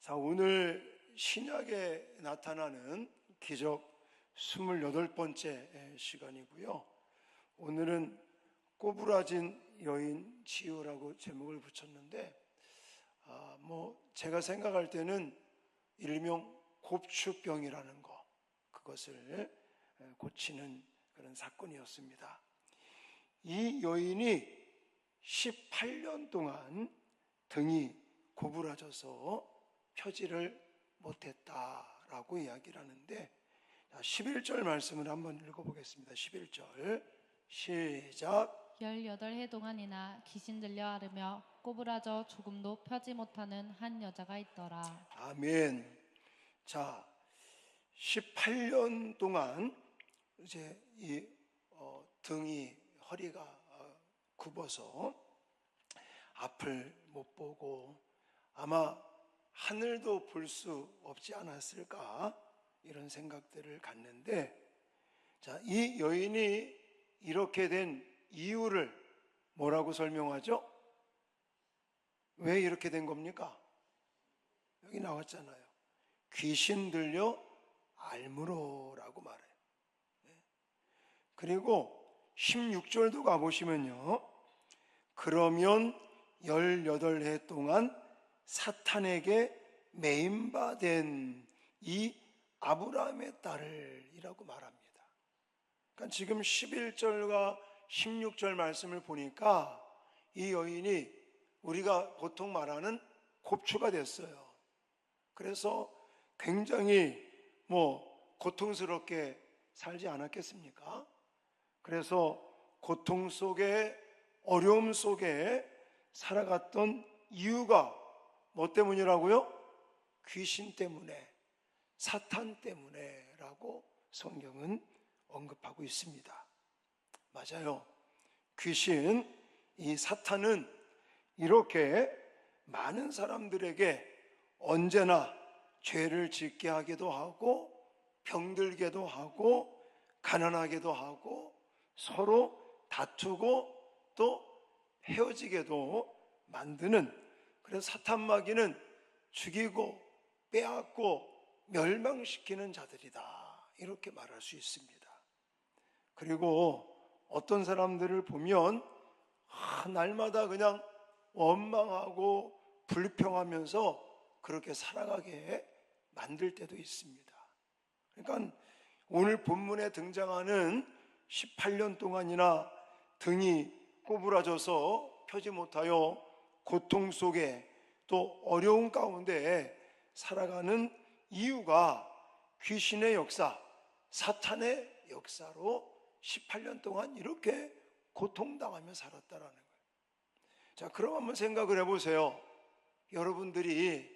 자, 오늘 신약에 나타나는 기적 28번째 시간이고요. 오늘은 꼬부라진 여인 치유라고 제목을 붙였는데, 제가 생각할 때는 일명 곱추병이라는 그것을 고치는 그런 사건이었습니다. 이 여인이 18년 동안 등이 고부라져서 펴지를 못했다라고 이야기를 하는데, 11절 말씀을 한번 읽어보겠습니다. 11절 시작. 18해 동안이나 귀신 들려 앓으며 꼬부라져 조금도 펴지 못하는 한 여자가 있더라. 아멘. 자, 18년 동안 이제 이 등이 허리가 굽어서 앞을 못 보고 아마 하늘도 볼 수 없지 않았을까, 이런 생각들을 갖는데, 자, 이 여인이 이렇게 된 이유를 뭐라고 설명하죠? 왜 이렇게 된 겁니까? 여기 나왔잖아요. 귀신 들려 앓므로라고 말해요. 그리고 16절도 가보시면요, 그러면 18해 동안 사탄에게 매임받은 이 아브라함의 딸이라고 말합니다. 그러니까 지금 11절과 16절 말씀을 보니까 이 여인이 우리가 보통 말하는 곱추가 됐어요. 그래서 굉장히 고통스럽게 살지 않았겠습니까? 그래서 고통 속에, 어려움 속에 살아갔던 이유가 뭐 때문이라고요? 귀신 때문에, 사탄 때문에 라고 성경은 언급하고 있습니다. 맞아요. 귀신, 이 사탄은 이렇게 많은 사람들에게 언제나 죄를 짓게 하기도 하고, 병들게도 하고, 가난하게도 하고, 서로 다투고 또 헤어지게도 만드는, 그래서 사탄 마귀는 죽이고 빼앗고 멸망시키는 자들이다, 이렇게 말할 수 있습니다. 그리고 어떤 사람들을 보면 날마다 그냥 원망하고 불평하면서 그렇게 살아가게 만들 때도 있습니다. 그러니까 오늘 본문에 등장하는 18년 동안이나 등이 꼬부라져서 펴지 못하여 고통 속에 또 어려운 가운데 살아가는 이유가 귀신의 역사, 사탄의 역사로 18년 동안 이렇게 고통당하며 살았다라는 거예요. 자, 그럼 한번 생각을 해보세요. 여러분들이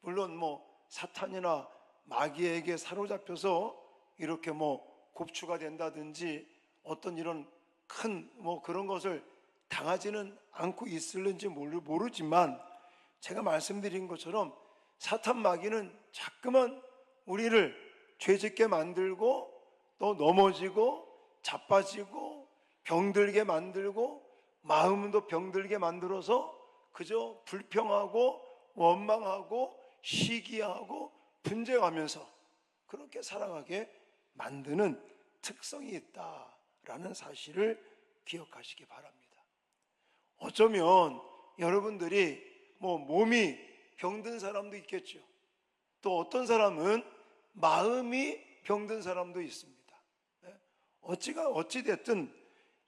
물론 사탄이나 마귀에게 사로잡혀서 이렇게 곱추가 된다든지 어떤 이런 큰 그런 것을 당하지는 않고 있을는지 모르지만, 제가 말씀드린 것처럼 사탄 마귀는 자꾸만 우리를 죄짓게 만들고 또 넘어지고 자빠지고 병들게 만들고 마음도 병들게 만들어서 그저 불평하고 원망하고 시기하고 분쟁하면서 그렇게 살아가게 만드는 특성이 있다라는 사실을 기억하시기 바랍니다. 어쩌면 여러분들이 몸이 병든 사람도 있겠죠. 또 어떤 사람은 마음이 병든 사람도 있습니다. 어찌됐든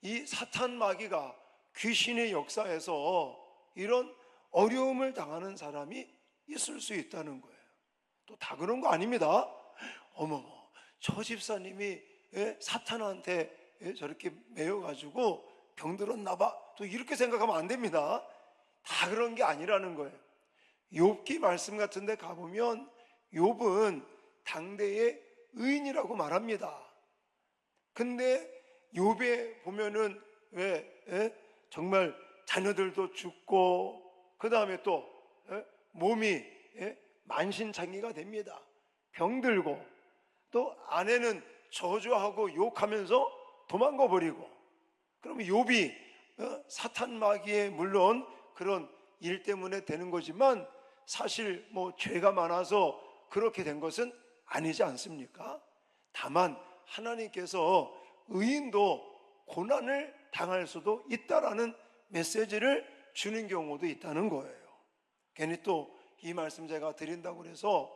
이 사탄 마귀가 귀신의 역사에서 이런 어려움을 당하는 사람이 있을 수 있다는 거예요. 또 다 그런 거 아닙니다. 어머머, 저 집사님이 사탄한테 저렇게 매여가지고 병들었나 봐, 또 이렇게 생각하면 안 됩니다. 다 그런 게 아니라는 거예요. 욥기 말씀 같은 데 가보면 욥은 당대의 의인이라고 말합니다. 근데 욥에 보면은 정말 자녀들도 죽고 그 다음에 또 몸이 만신창이가 됩니다. 병들고 또 아내는 저주하고 욕하면서 도망가 버리고, 그러면 욥이 사탄 마귀의 물론 그런 일 때문에 되는 거지만 사실 뭐 죄가 많아서 그렇게 된 것은 아니지 않습니까? 다만 하나님께서 의인도 고난을 당할 수도 있다라는 메시지를 주는 경우도 있다는 거예요. 괜히 또 이 말씀 제가 드린다고 해서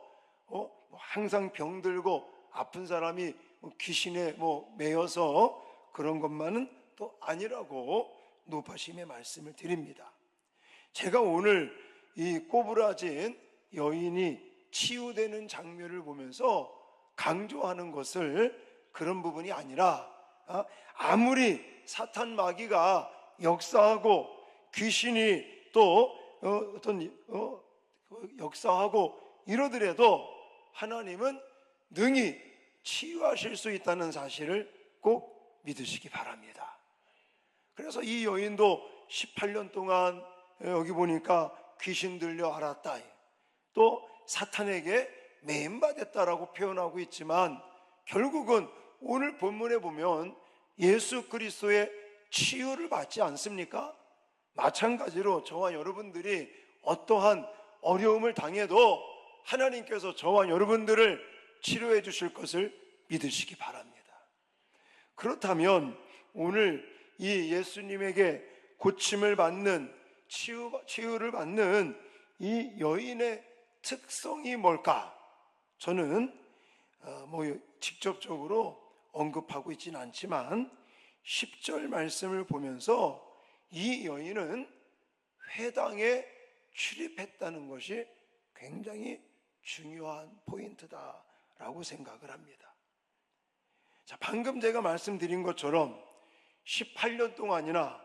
항상 병들고 아픈 사람이 귀신에 매여서 그런 것만은 또 아니라고 노파심의 말씀을 드립니다. 제가 오늘 이 꼬부라진 여인이 치유되는 장면을 보면서 강조하는 것을 그런 부분이 아니라, 아무리 사탄 마귀가 역사하고 귀신이 또 역사하고 이러더라도 하나님은 능히 치유하실 수 있다는 사실을 꼭 믿으시기 바랍니다. 그래서 이 여인도 18년 동안 여기 보니까 귀신 들려 앓았다, 또 사탄에게 매임받았다라고 표현하고 있지만 결국은 오늘 본문에 보면 예수 그리스도의 치유를 받지 않습니까? 마찬가지로 저와 여러분들이 어떠한 어려움을 당해도 하나님께서 저와 여러분들을 치료해 주실 것을 믿으시기 바랍니다. 그렇다면 오늘 이 예수님에게 고침을 받는 치유를 받는 이 여인의 특성이 뭘까? 저는 직접적으로 언급하고 있지는 않지만 10절 말씀을 보면서 이 여인은 회당에 출입했다는 것이 굉장히 중요한 포인트다라고 생각을 합니다. 자, 방금 제가 말씀드린 것처럼 18년 동안이나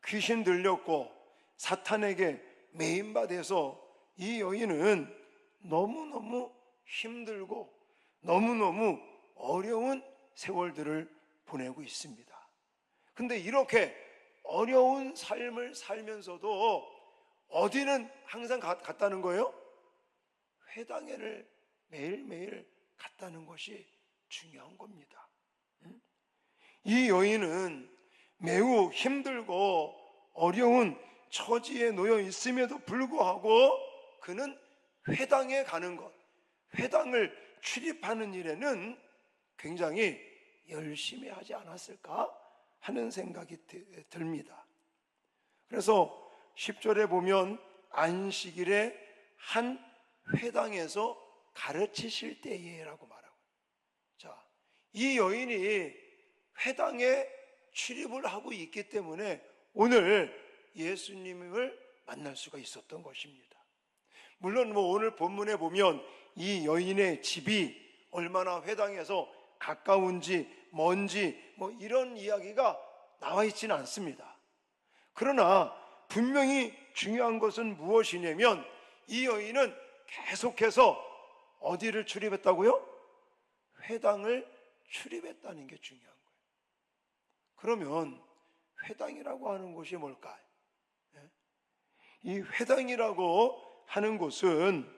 귀신 들렸고 사탄에게 매임받아서 이 여인은 너무너무 힘들고 너무너무 어려운 세월들을 보내고 있습니다. 근데 이렇게 어려운 삶을 살면서도 어디는 항상 갔다는 거예요? 회당에를 매일매일 갔다는 것이 중요한 겁니다. 이 여인은 매우 힘들고 어려운 처지에 놓여 있음에도 불구하고 그는 회당에 가는 것, 회당을 출입하는 일에는 굉장히 열심히 하지 않았을까 하는 생각이 듭니다. 그래서 10절에 보면 안식일에 한 회당에서 가르치실 때에라고 말하고, 자, 이 여인이 회당에 출입을 하고 있기 때문에 오늘 예수님을 만날 수가 있었던 것입니다. 물론 오늘 본문에 보면 이 여인의 집이 얼마나 회당에서 가까운지 먼지 이런 이야기가 나와 있지는 않습니다. 그러나 분명히 중요한 것은 무엇이냐면 이 여인은 계속해서 어디를 출입했다고요? 회당을 출입했다는 게 중요한 거예요. 그러면 회당이라고 하는 곳이 뭘까요? 이 회당이라고 하는 곳은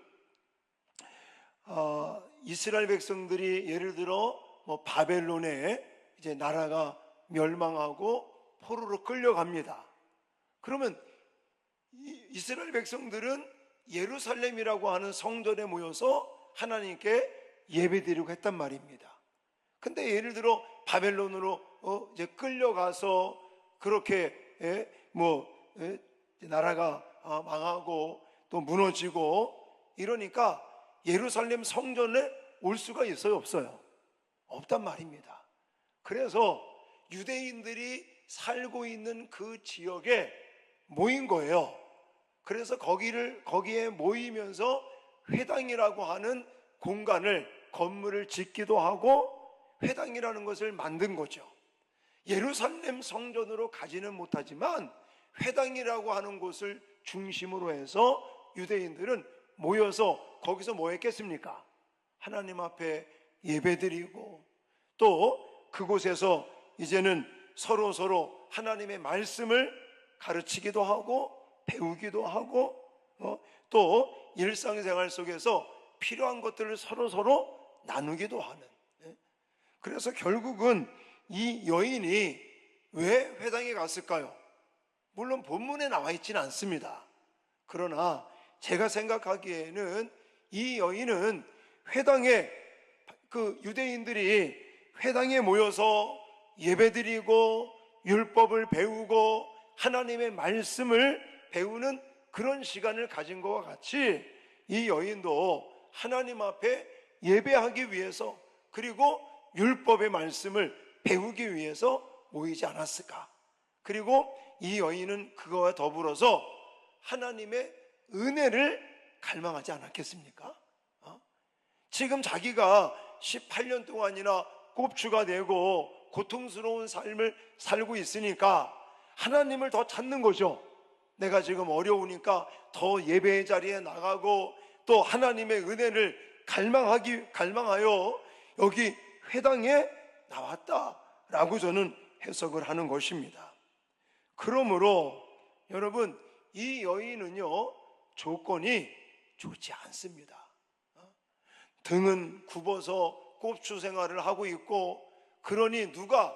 이스라엘 백성들이 예를 들어 바벨론에 이제 나라가 멸망하고 포로로 끌려갑니다. 그러면 이스라엘 백성들은 예루살렘이라고 하는 성전에 모여서 하나님께 예배드리고 했단 말입니다. 근데 예를 들어 바벨론으로 이제 끌려가서 그렇게 나라가 망하고 또 무너지고 이러니까 예루살렘 성전에 올 수가 있어요, 없어요? 없단 말입니다. 그래서 유대인들이 살고 있는 그 지역에 모인 거예요. 그래서 거기에 모이면서 회당이라고 하는 건물을 짓기도 하고 회당이라는 것을 만든 거죠. 예루살렘 성전으로 가지는 못하지만 회당이라고 하는 곳을 중심으로 해서 유대인들은 모여서 거기서 뭐 했겠습니까? 하나님 앞에 예배드리고 또 그곳에서 이제는 서로 하나님의 말씀을 가르치기도 하고 배우기도 하고 또 일상생활 속에서 필요한 것들을 서로 나누기도 하는, 그래서 결국은 이 여인이 왜 회당에 갔을까요? 물론 본문에 나와 있지는 않습니다. 그러나 제가 생각하기에는 이 여인은 회당에, 그 유대인들이 회당에 모여서 예배드리고 율법을 배우고 하나님의 말씀을 배우는 그런 시간을 가진 것과 같이 이 여인도 하나님 앞에 예배하기 위해서, 그리고 율법의 말씀을 배우기 위해서 모이지 않았을까. 그리고 이 여인은 그거와 더불어서 하나님의 은혜를 갈망하지 않았겠습니까? 지금 자기가 18년 동안이나 꼽주가 되고 고통스러운 삶을 살고 있으니까 하나님을 더 찾는 거죠. 내가 지금 어려우니까 더 예배의 자리에 나가고 또 하나님의 은혜를 갈망하여 여기 회당에 나왔다라고 저는 해석을 하는 것입니다. 그러므로 여러분, 이 여인은요, 조건이 좋지 않습니다. 등은 굽어서 꼽주 생활을 하고 있고, 그러니 누가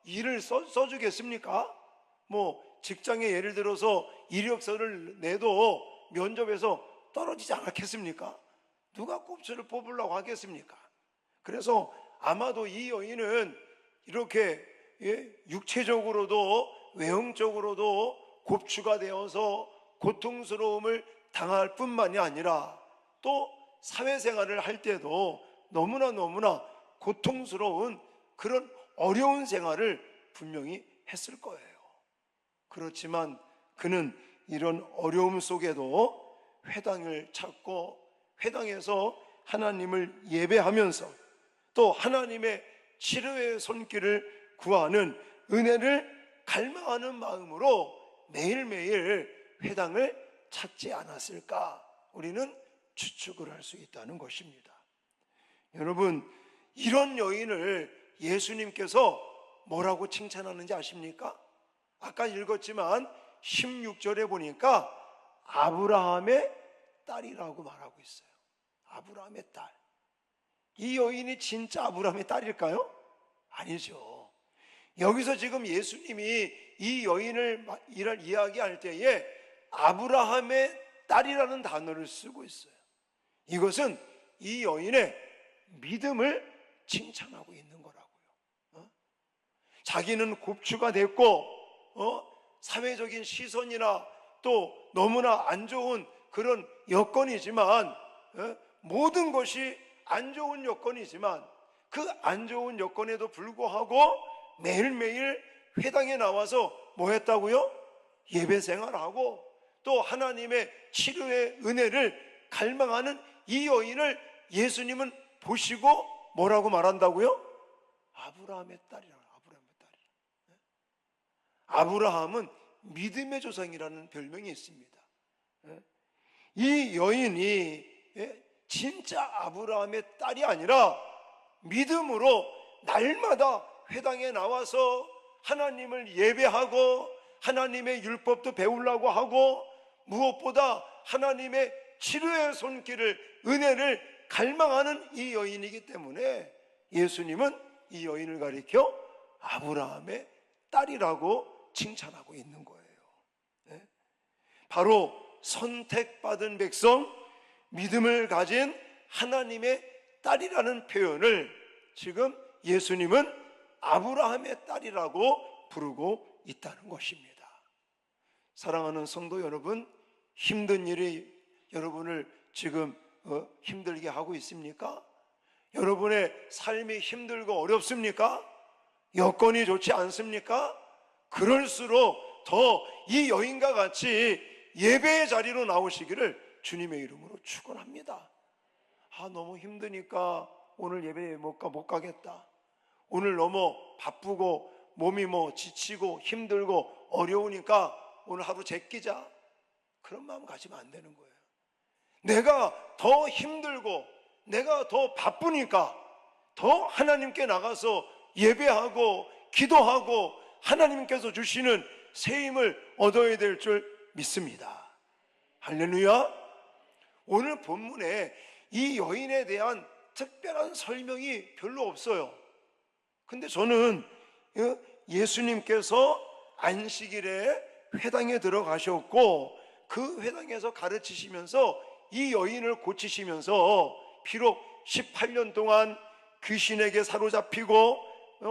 일을 써주겠습니까? 뭐 직장에 예를 들어서 이력서를 내도 면접에서 떨어지지 않았겠습니까? 누가 꼽주를 뽑으려고 하겠습니까? 그래서 아마도 이 여인은 이렇게 육체적으로도 외형적으로도 곱추가 되어서 고통스러움을 당할 뿐만이 아니라 또 사회생활을 할 때도 너무나 고통스러운 그런 어려운 생활을 분명히 했을 거예요. 그렇지만 그는 이런 어려움 속에도 회당을 찾고 회당에서 하나님을 예배하면서 또 하나님의 치료의 손길을 구하는 은혜를 갈망하는 마음으로 매일매일 회당을 찾지 않았을까, 우리는 추측을 할 수 있다는 것입니다. 여러분, 이런 여인을 예수님께서 뭐라고 칭찬하는지 아십니까? 아까 읽었지만 16절에 보니까 아브라함의 딸이라고 말하고 있어요. 아브라함의 딸. 이 여인이 진짜 아브라함의 딸일까요? 아니죠. 여기서 지금 예수님이 이 여인을 이야기할 때에 아브라함의 딸이라는 단어를 쓰고 있어요. 이것은 이 여인의 믿음을 칭찬하고 있는 거라고요. 자기는 곱추가 됐고 사회적인 시선이나 또 너무나 안 좋은 그런 여건이지만, 모든 것이 안 좋은 여건이지만 그 안 좋은 여건에도 불구하고 매일매일 회당에 나와서 뭐 했다고요? 예배 생활하고 또 하나님의 치료의 은혜를 갈망하는 이 여인을 예수님은 보시고 뭐라고 말한다고요? 아브라함의 딸이라고. 아브라함은 믿음의 조상이라는 별명이 있습니다. 이 여인이 진짜 아브라함의 딸이 아니라 믿음으로 날마다 회당에 나와서 하나님을 예배하고 하나님의 율법도 배우려고 하고 무엇보다 하나님의 치료의 손길을, 은혜를 갈망하는 이 여인이기 때문에 예수님은 이 여인을 가리켜 아브라함의 딸이라고 칭찬하고 있는 거예요. 바로 선택받은 백성, 믿음을 가진 하나님의 딸이라는 표현을 지금 예수님은 아브라함의 딸이라고 부르고 있다는 것입니다. 사랑하는 성도 여러분, 힘든 일이 여러분을 지금 힘들게 하고 있습니까? 여러분의 삶이 힘들고 어렵습니까? 여건이 좋지 않습니까? 그럴수록 더 이 여인과 같이 예배의 자리로 나오시기를 주님의 이름으로 축원합니다. 너무 힘드니까 오늘 예배에 못 가겠다. 오늘 너무 바쁘고 몸이 지치고 힘들고 어려우니까 오늘 하루 제끼자. 그런 마음 가지면 안 되는 거예요. 내가 더 힘들고 내가 더 바쁘니까 더 하나님께 나가서 예배하고 기도하고 하나님께서 주시는 새 힘을 얻어야 될 줄 믿습니다. 할렐루야. 오늘 본문에 이 여인에 대한 특별한 설명이 별로 없어요. 근데 저는 예수님께서 안식일에 회당에 들어가셨고 그 회당에서 가르치시면서 이 여인을 고치시면서 비록 18년 동안 귀신에게 사로잡히고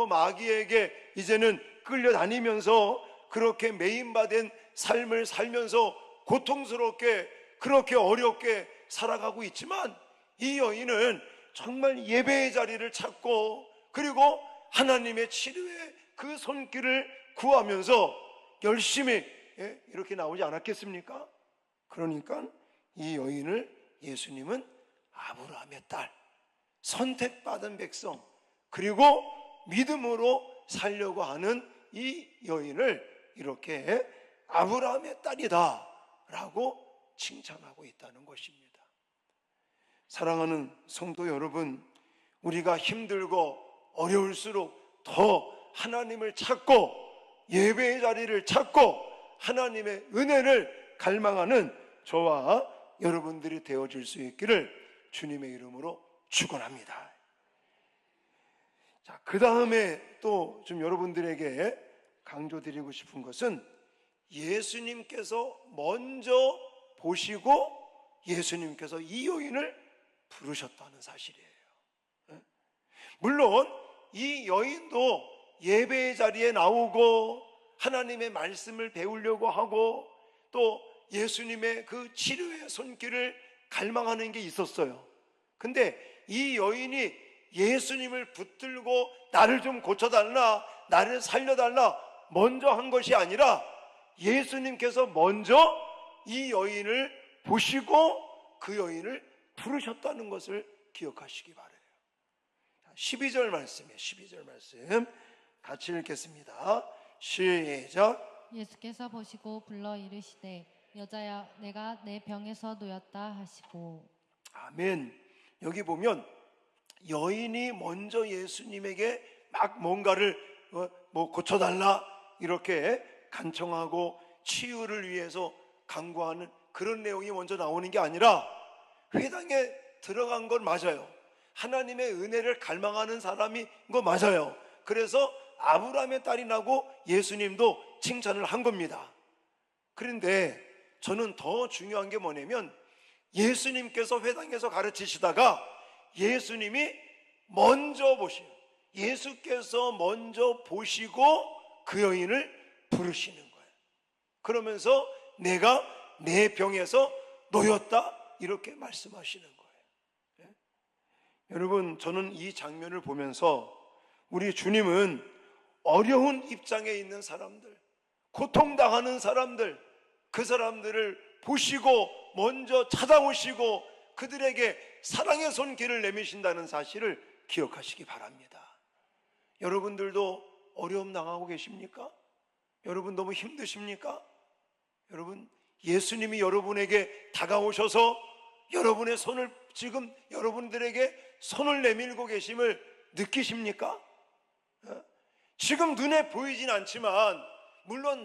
마귀에게 이제는 끌려다니면서 그렇게 매임받은 삶을 살면서 고통스럽게 그렇게 어렵게 살아가고 있지만, 이 여인은 정말 예배의 자리를 찾고 그리고 하나님의 치료의 그 손길을 구하면서 열심히 이렇게 나오지 않았겠습니까? 그러니까 이 여인을 예수님은 아브라함의 딸, 선택받은 백성, 그리고 믿음으로 살려고 하는 이 여인을 이렇게 아브라함의 딸이다 라고 칭찬하고 있다는 것입니다. 사랑하는 성도 여러분, 우리가 힘들고 어려울수록 더 하나님을 찾고 예배의 자리를 찾고 하나님의 은혜를 갈망하는 저와 여러분들이 되어질 수 있기를 주님의 이름으로 축원합니다. 자, 그 다음에 또 좀 여러분들에게 강조드리고 싶은 것은 예수님께서 먼저 보시고 예수님께서 이 여인을 부르셨다는 사실이에요. 물론 이 여인도 예배의 자리에 나오고 하나님의 말씀을 배우려고 하고 또 예수님의 그 치료의 손길을 갈망하는 게 있었어요. 근데 이 여인이 예수님을 붙들고 나를 좀 고쳐달라, 나를 살려달라 먼저 한 것이 아니라 예수님께서 먼저 이 여인을 보시고 그 여인을 부르셨다는 것을 기억하시기 바라요. 12절 말씀이에요. 12절 말씀 같이 읽겠습니다. 시작. 예수께서 보시고 불러 이르시되 여자야 내가 내 병에서 놓였다 하시고. 아멘. 여기 보면 여인이 먼저 예수님에게 막 뭔가를 고쳐달라 이렇게 간청하고 치유를 위해서 간구하는 그런 내용이 먼저 나오는 게 아니라 회당에 들어간 건 맞아요. 하나님의 은혜를 갈망하는 사람인 거 맞아요. 그래서 아브라함의 딸이라고 예수님도 칭찬을 한 겁니다. 그런데 저는 더 중요한 게 뭐냐면 예수님께서 회당에서 가르치시다가 예수님이 먼저 보시고 예수께서 먼저 보시고 그 여인을 부르시는 거예요. 그러면서 내가 내 병에서 놓였다 이렇게 말씀하시는 거예요. 여러분, 저는 이 장면을 보면서 우리 주님은 어려운 입장에 있는 사람들, 고통당하는 사람들, 그 사람들을 보시고 먼저 찾아오시고 그들에게 사랑의 손길을 내미신다는 사실을 기억하시기 바랍니다. 여러분들도 어려움 당하고 계십니까? 여러분 너무 힘드십니까? 여러분, 예수님이 여러분에게 다가오셔서 여러분의 손을 지금 여러분들에게 손을 내밀고 계심을 느끼십니까? 지금 눈에 보이진 않지만 물론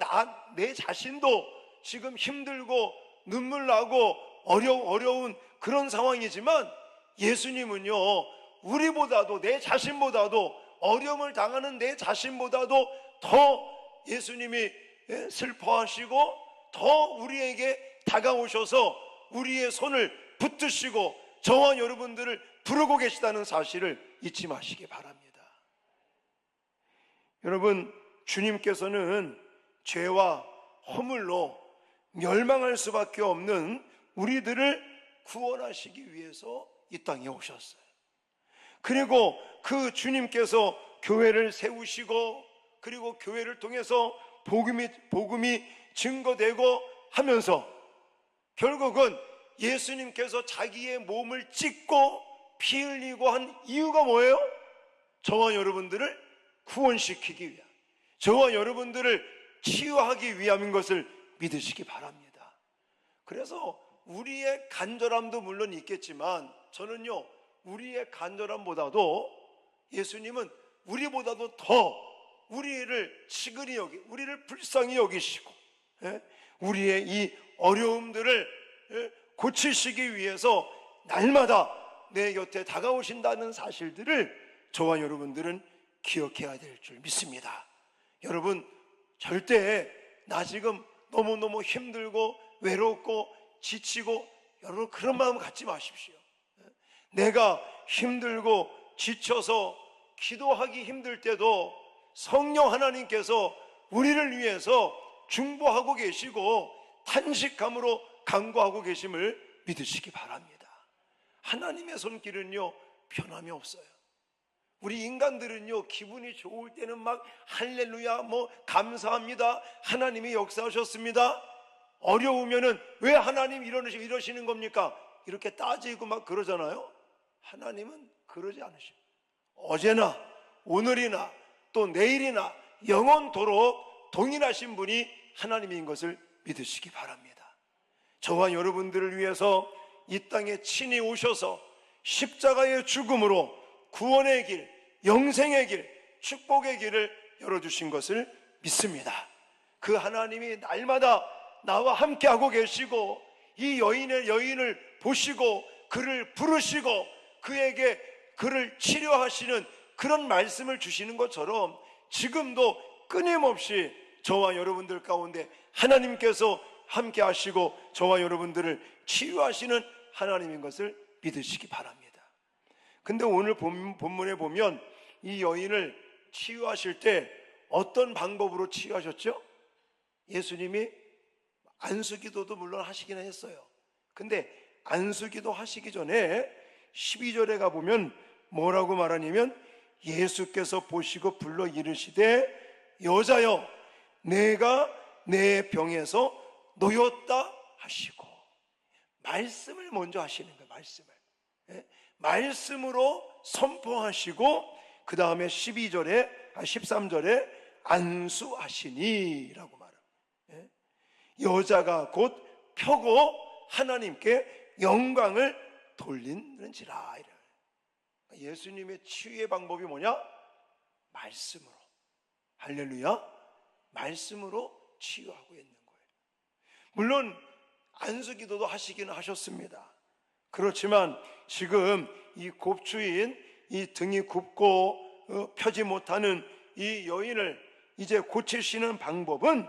내 자신도 지금 힘들고 눈물 나고 어려운 그런 상황이지만 예수님은요, 우리보다도 내 자신보다도 어려움을 당하는 내 자신보다도 더 예수님이 슬퍼하시고 더 우리에게 다가오셔서 우리의 손을 붙드시고 저와 여러분들을 부르고 계시다는 사실을 잊지 마시기 바랍니다. 여러분, 주님께서는 죄와 허물로 멸망할 수밖에 없는 우리들을 구원하시기 위해서 이 땅에 오셨어요. 그리고 그 주님께서 교회를 세우시고 그리고 교회를 통해서 복음이 증거되고 하면서 결국은 예수님께서 자기의 몸을 찢고 피 흘리고 한 이유가 뭐예요? 저와 여러분들을 구원시키기 위함, 저와 여러분들을 치유하기 위함인 것을 믿으시기 바랍니다. 그래서 우리의 간절함도 물론 있겠지만 저는요, 우리의 간절함보다도 예수님은 우리보다도 더 우리를 치근히 우리를 불쌍히 여기시고 우리의 이 어려움들을 고치시기 위해서 날마다 내 곁에 다가오신다는 사실들을 저와 여러분들은 기억해야 될 줄 믿습니다. 여러분, 절대 나 지금 너무너무 힘들고 외롭고 지치고 여러분 그런 마음 갖지 마십시오. 내가 힘들고 지쳐서 기도하기 힘들 때도 성령 하나님께서 우리를 위해서 중보하고 계시고 탄식함으로 간구하고 계심을 믿으시기 바랍니다. 하나님의 손길은요 변함이 없어요. 우리 인간들은요 기분이 좋을 때는 막 할렐루야 감사합니다, 하나님이 역사하셨습니다. 어려우면은 왜 하나님 이러시는 겁니까? 이렇게 따지고 막 그러잖아요. 하나님은 그러지 않으십니다. 어제나 오늘이나 또 내일이나 영원토록 동일하신 분이 하나님인 것을 믿으시기 바랍니다. 저와 여러분들을 위해서 이 땅에 친히 오셔서 십자가의 죽음으로 구원의 길, 영생의 길, 축복의 길을 열어주신 것을 믿습니다. 그 하나님이 날마다 나와 함께하고 계시고 이 여인을 보시고 그를 부르시고 그에게 그를 치료하시는 그런 말씀을 주시는 것처럼 지금도 끊임없이 저와 여러분들 가운데 하나님께서 함께 하시고 저와 여러분들을 치유하시는 하나님인 것을 믿으시기 바랍니다. 근데 오늘 본문에 보면 이 여인을 치유하실 때 어떤 방법으로 치유하셨죠? 예수님이 안수기도도 물론 하시기는 했어요. 근데 안수기도 하시기 전에 12절에 가보면 뭐라고 말하냐면 예수께서 보시고 불러 이르시되 여자여 내가 내 병에서 놓였다 하시고 말씀을 먼저 하시는 거예요. 말씀으로 선포하시고 그 다음에 13절에 안수하시니 라고 말합니다. 여자가 곧 펴고 하나님께 영광을 돌리는지라. 예수님의 치유의 방법이 뭐냐? 말씀으로. 할렐루야. 말씀으로 치유하고 있는 거예요. 물론 안수기도도 하시기는 하셨습니다. 그렇지만 지금 이 곱추인 이 등이 굽고 펴지 못하는 이 여인을 이제 고치시는 방법은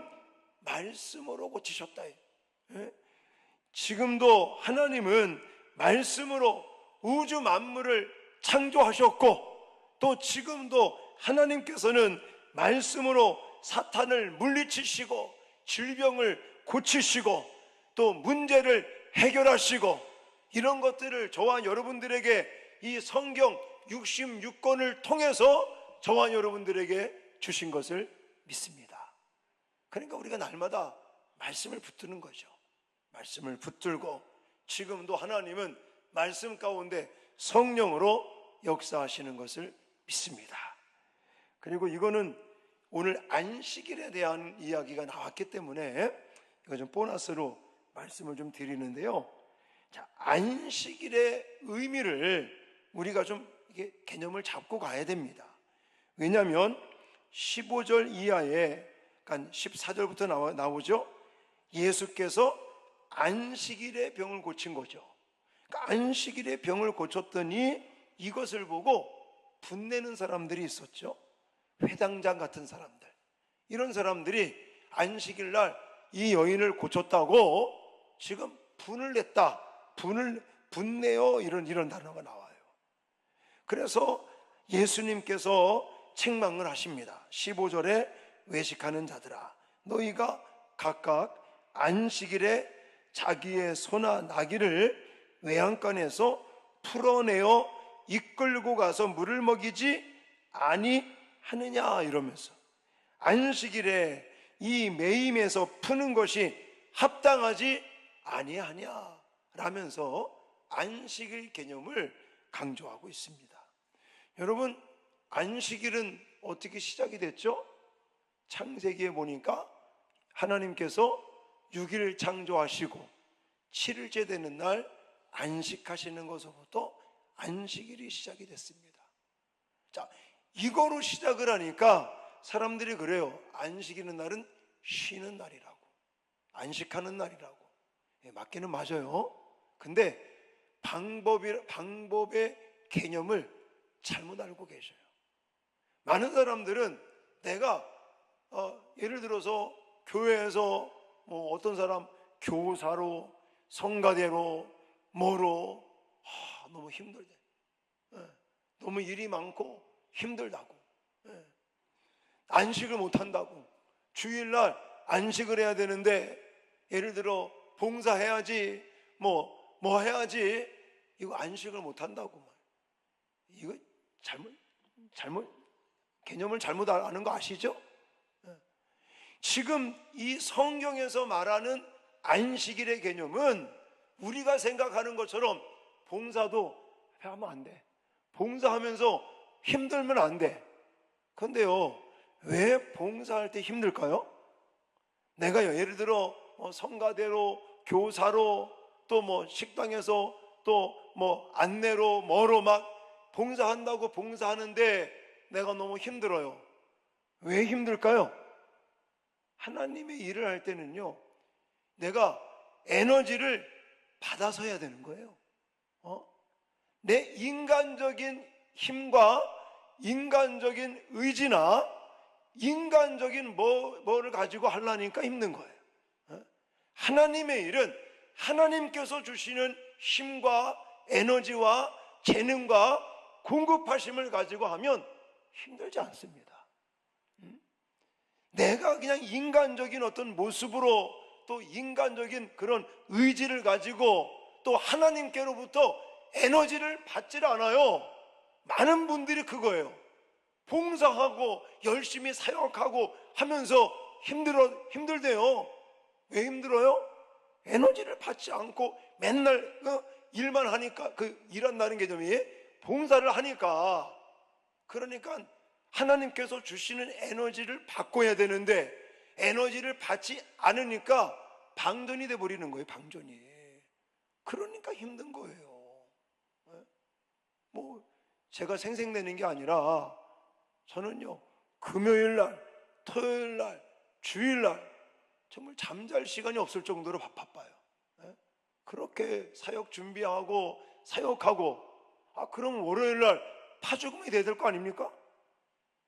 말씀으로 고치셨다. 지금도 하나님은 말씀으로 우주 만물을 창조하셨고 또 지금도 하나님께서는 말씀으로 사탄을 물리치시고 질병을 고치시고 또 문제를 해결하시고 이런 것들을 저와 여러분들에게 이 성경 66권을 통해서 저와 여러분들에게 주신 것을 믿습니다. 그러니까 우리가 날마다 말씀을 붙드는 거죠. 말씀을 붙들고 지금도 하나님은 말씀 가운데 성령으로 역사하시는 것을 믿습니다. 그리고 이거는 오늘 안식일에 대한 이야기가 나왔기 때문에 이거 좀 보너스로 말씀을 좀 드리는데요. 자, 안식일의 의미를 우리가 좀 이게 개념을 잡고 가야 됩니다. 왜냐하면 15절 이하에, 그러니까 14절부터 나오죠. 예수께서 안식일의 병을 고친 거죠. 그러니까 안식일의 병을 고쳤더니 이것을 보고 분내는 사람들이 있었죠. 회당장 같은 사람들. 이런 사람들이 안식일 날 이 여인을 고쳤다고 지금 분을 냈다. 분내요. 이런 단어가 나와요. 그래서 예수님께서 책망을 하십니다. 15절에 외식하는 자들아, 너희가 각각 안식일에 자기의 소나 나귀를 외양간에서 풀어내어 이끌고 가서 물을 먹이지 아니하느냐 이러면서 안식일에 이 매임에서 푸는 것이 합당하지 아니하냐 라면서 안식일 개념을 강조하고 있습니다. 여러분, 안식일은 어떻게 시작이 됐죠? 창세기에 보니까 하나님께서 6일 창조하시고 7일째 되는 날 안식하시는 것으로부터 안식일이 시작이 됐습니다. 자, 이거로 시작을 하니까 사람들이 그래요. 안식일은 날은 쉬는 날이라고, 안식하는 날이라고. 맞기는 맞아요. 근데 방법의 개념을 잘못 알고 계셔요. 많은 사람들은 내가 예를 들어서 교회에서 어떤 사람 교사로, 성가대로, 뭐로, 너무 힘들대. 너무 일이 많고 힘들다고. 안식을 못한다고. 주일날 안식을 해야 되는데, 예를 들어 봉사해야지, 뭐 해야지, 이거 안식을 못한다고. 이거 개념을 잘못 아는 거 아시죠? 지금 이 성경에서 말하는 안식일의 개념은 우리가 생각하는 것처럼 봉사도 하면 안 돼. 봉사하면서 힘들면 안 돼. 그런데요, 왜 봉사할 때 힘들까요? 내가 예를 들어 성가대로, 교사로, 또 식당에서 또 안내로, 뭐로 막 봉사한다고 봉사하는데 내가 너무 힘들어요. 왜 힘들까요? 하나님의 일을 할 때는요, 내가 에너지를 받아서 해야 되는 거예요. 내 인간적인 힘과 인간적인 의지나 인간적인 뭐를 가지고 하려니까 힘든 거예요. 하나님의 일은 하나님께서 주시는 힘과 에너지와 재능과 공급하심을 가지고 하면 힘들지 않습니다. 내가 그냥 인간적인 어떤 모습으로, 또 인간적인 그런 의지를 가지고 또 하나님께로부터 에너지를 받질 않아요. 많은 분들이 그거예요. 봉사하고 열심히 사역하고 하면서 힘들대요. 왜 힘들어요? 에너지를 받지 않고 맨날 일만 하니까, 일한다는 개념이 봉사를 하니까. 그러니까 하나님께서 주시는 에너지를 받고 해야 되는데 에너지를 받지 않으니까 방전이 돼버리는 거예요. 방전이. 그러니까 힘든 거예요. 제가 생색내는 게 아니라 저는요, 금요일날, 토요일날, 주일날 정말 잠잘 시간이 없을 정도로 바빠요. 그렇게 사역 준비하고 사역하고, 그럼 월요일날 파죽음이 돼야 될 거 아닙니까?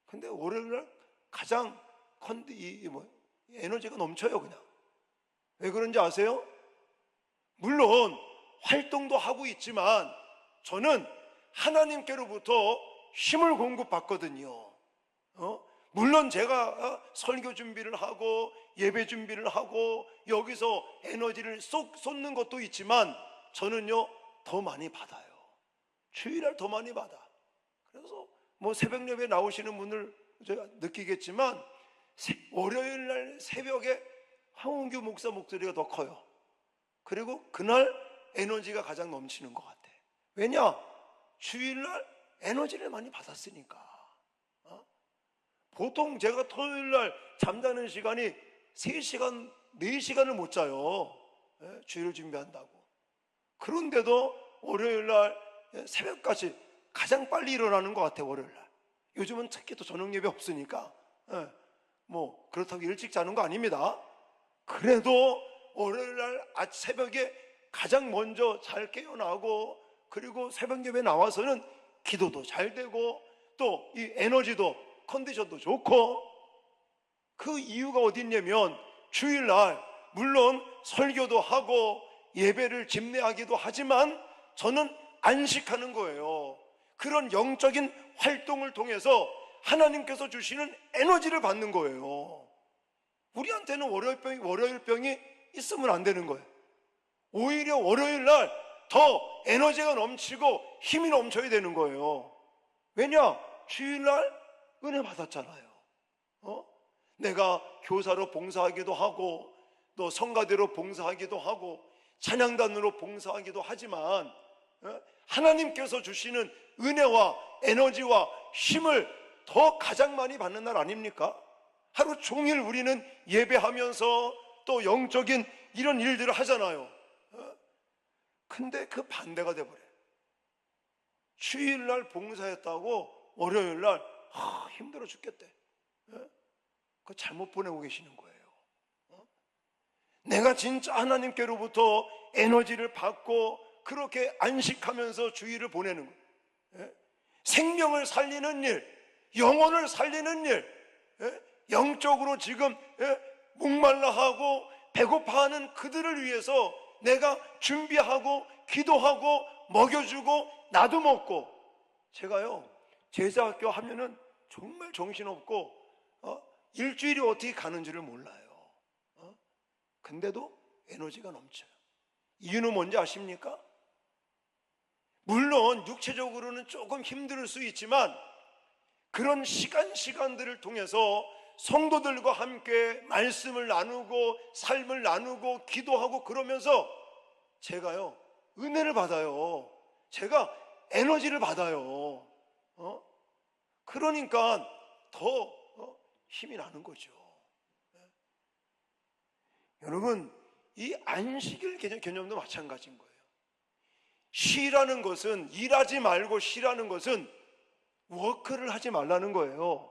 근데 월요일날 가장 에너지가 넘쳐요. 그냥. 왜 그런지 아세요? 물론 활동도 하고 있지만 저는 하나님께로부터 힘을 공급받거든요. 물론 제가 설교 준비를 하고 예배 준비를 하고 여기서 에너지를 쏟는 것도 있지만 저는요, 더 많이 받아요. 주일날 더 많이 받아. 그래서 새벽 예배 나오시는 분들 제가 느끼겠지만 월요일날 새벽에 황원규 목사 목소리가 더 커요. 그리고 그날 에너지가 가장 넘치는 것 같아. 왜냐? 주일날 에너지를 많이 받았으니까. 보통 제가 토요일날 잠자는 시간이 3시간, 4시간을 못 자요. 주일을 준비한다고. 그런데도 월요일날 새벽까지 가장 빨리 일어나는 것 같아요. 월요일날. 요즘은 특히 또 저녁 예배 없으니까 그렇다고 일찍 자는 거 아닙니다. 그래도 월요일날 새벽에 가장 먼저 잘 깨어나고, 그리고 새벽 예배 나와서는 기도도 잘 되고 또 이 에너지도, 컨디션도 좋고. 그 이유가 어디 있냐면 주일날 물론 설교도 하고 예배를 집례하기도 하지만 저는 안식하는 거예요. 그런 영적인 활동을 통해서 하나님께서 주시는 에너지를 받는 거예요. 우리한테는 월요일병이 있으면 안 되는 거예요. 오히려 월요일날 더 에너지가 넘치고 힘이 넘쳐야 되는 거예요. 왜냐? 주일날 은혜 받았잖아요. 내가 교사로 봉사하기도 하고 또 성가대로 봉사하기도 하고 찬양단으로 봉사하기도 하지만 하나님께서 주시는 은혜와 에너지와 힘을 더 가장 많이 받는 날 아닙니까? 하루 종일 우리는 예배하면서 또 영적인 이런 일들을 하잖아요. 근데 그 반대가 돼버려요. 주일날 봉사했다고 월요일날 힘들어 죽겠대. 그거 잘못 보내고 계시는 거예요. 내가 진짜 하나님께로부터 에너지를 받고 그렇게 안식하면서 주일을 보내는 거예요. 생명을 살리는 일, 영혼을 살리는 일, 영적으로 지금 목말라 하고 배고파하는 그들을 위해서 내가 준비하고 기도하고 먹여주고 나도 먹고. 제가요 제자학교 하면은 정말 정신없고 일주일이 어떻게 가는지를 몰라요. 근데도 에너지가 넘쳐요. 이유는 뭔지 아십니까? 물론 육체적으로는 조금 힘들 수 있지만 그런 시간들을 통해서 성도들과 함께 말씀을 나누고 삶을 나누고 기도하고 그러면서 제가요 은혜를 받아요. 제가 에너지를 받아요. 그러니까 더 힘이 나는 거죠. 여러분, 이 안식일 개념도 마찬가지인 거예요. 쉬라는 것은, 일하지 말고 쉬라는 것은 워크를 하지 말라는 거예요.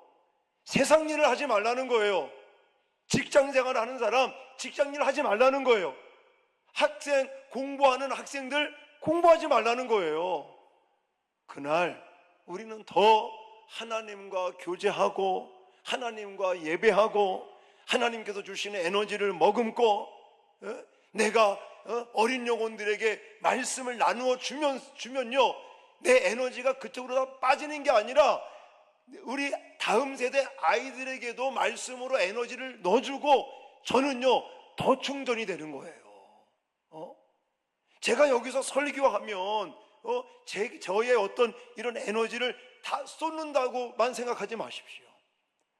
세상 일을 하지 말라는 거예요. 직장 생활 하는 사람 직장 일 하지 말라는 거예요. 학생, 공부하는 학생들 공부하지 말라는 거예요. 그날 우리는 더 하나님과 교제하고 하나님과 예배하고 하나님께서 주시는 에너지를 머금고 내가 어린 영혼들에게 말씀을 나누어 주면요 내 에너지가 그쪽으로 다 빠지는 게 아니라 우리 다음 세대 아이들에게도 말씀으로 에너지를 넣어주고 저는요 더 충전이 되는 거예요. 제가 여기서 설교하면 저의 어떤 이런 에너지를 다 쏟는다고만 생각하지 마십시오.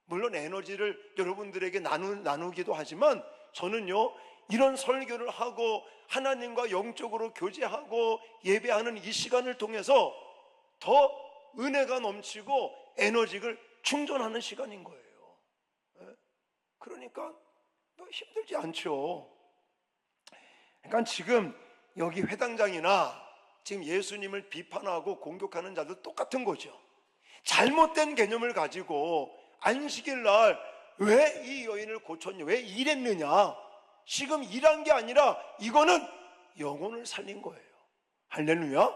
물론 에너지를 여러분들에게 나누기도 하지만 저는요 이런 설교를 하고 하나님과 영적으로 교제하고 예배하는 이 시간을 통해서 더 은혜가 넘치고 에너지를 충전하는 시간인 거예요. 그러니까 힘들지 않죠. 그러니까 지금 여기 회당장이나 지금 예수님을 비판하고 공격하는 자들 똑같은 거죠. 잘못된 개념을 가지고 안식일 날 왜 이 여인을 고쳤냐, 왜 일했느냐, 지금 일한 게 아니라 이거는 영혼을 살린 거예요. 할렐루야.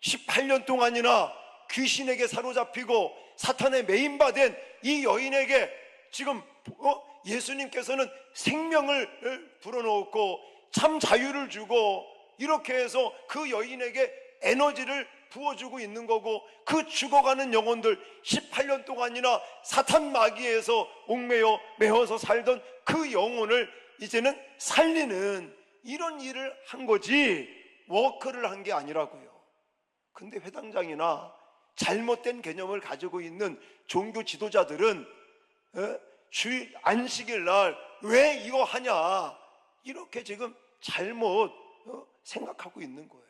18년 동안이나 귀신에게 사로잡히고 사탄에 매인받은 이 여인에게 지금 예수님께서는 생명을 불어넣었고 참 자유를 주고 이렇게 해서 그 여인에게 에너지를 부어주고 있는 거고 그 죽어가는 영혼들 18년 동안이나 사탄 마귀에서 옥매여 매어서 살던 그 영혼을 이제는 살리는 이런 일을 한 거지 워크를 한 게 아니라고요. 근데 회당장이나 잘못된 개념을 가지고 있는 종교 지도자들은 주일 안식일 날 왜 이거 하냐 이렇게 지금 잘못 생각하고 있는 거예요.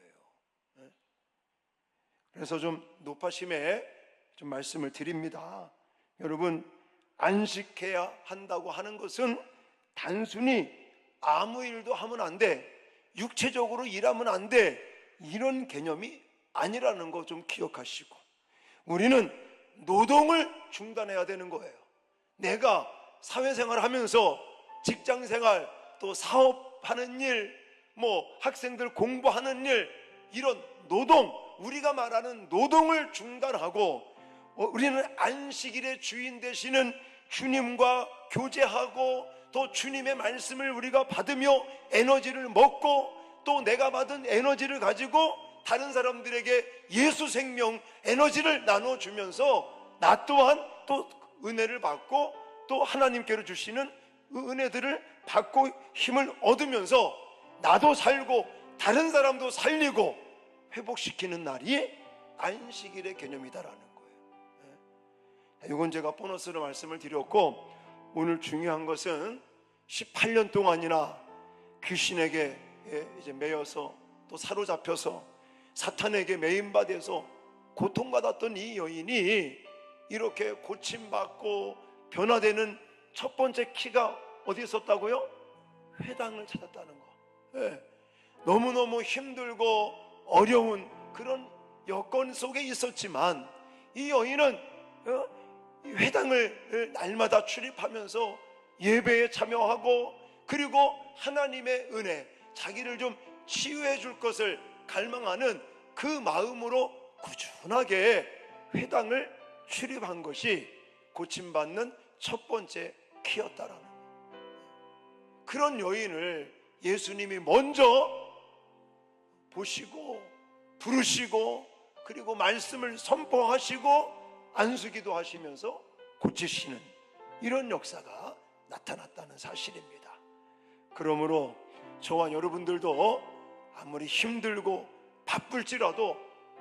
그래서 좀 높아심에 좀 말씀을 드립니다. 여러분, 안식해야 한다고 하는 것은 단순히 아무 일도 하면 안 돼, 육체적으로 일하면 안 돼, 이런 개념이 아니라는 거 좀 기억하시고 우리는 노동을 중단해야 되는 거예요. 내가 사회생활 하면서 직장생활 또 사업하는 일, 학생들 공부하는 일, 이런 노동, 우리가 말하는 노동을 중단하고 우리는 안식일의 주인 되시는 주님과 교제하고 또 주님의 말씀을 우리가 받으며 에너지를 먹고 또 내가 받은 에너지를 가지고 다른 사람들에게 예수 생명 에너지를 나눠주면서 나 또한 또 은혜를 받고 또 하나님께로 주시는 은혜들을 받고 힘을 얻으면서 나도 살고 다른 사람도 살리고 회복시키는 날이 안식일의 개념이다라는 거예요. 이건 제가 보너스로 말씀을 드렸고 오늘 중요한 것은 18년 동안이나 귀신에게 이제 매여서 또 사로잡혀서 사탄에게 매인받아서 고통받았던 이 여인이 이렇게 고침받고 변화되는 첫 번째 키가 어디에 있었다고요? 회당을 찾았다는 거. 너무너무 힘들고 어려운 그런 여건 속에 있었지만 이 여인은 회당을 날마다 출입하면서 예배에 참여하고 그리고 하나님의 은혜, 자기를 좀 치유해 줄 것을 갈망하는 그 마음으로 꾸준하게 회당을 출입한 것이 고침받는 첫 번째 키였다라는 거예요. 그런 여인을 예수님이 먼저 보시고 부르시고 그리고 말씀을 선포하시고 안수기도 하시면서 고치시는 이런 역사가 나타났다는 사실입니다. 그러므로 저와 여러분들도 아무리 힘들고 바쁠지라도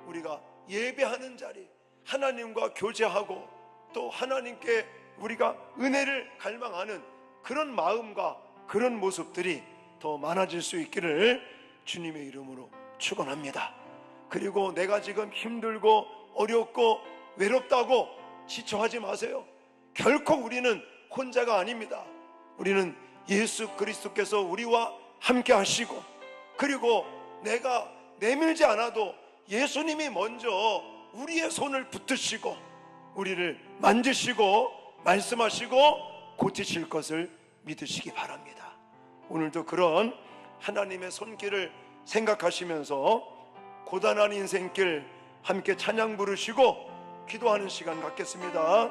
우리가 예배하는 자리, 하나님과 교제하고 또 하나님께 우리가 은혜를 갈망하는 그런 마음과 그런 모습들이 더 많아질 수 있기를 주님의 이름으로 축원합니다. 그리고 내가 지금 힘들고 어렵고 외롭다고 지쳐하지 마세요. 결코 우리는 혼자가 아닙니다. 우리는 예수 그리스도께서 우리와 함께 하시고 그리고 내가 내밀지 않아도 예수님이 먼저 우리의 손을 붙드시고 우리를 만지시고 말씀하시고 고치실 것을 믿으시기 바랍니다. 오늘도 그런 하나님의 손길을 생각하시면서 고단한 인생길 함께 찬양 부르시고 기도하는 시간 갖겠습니다.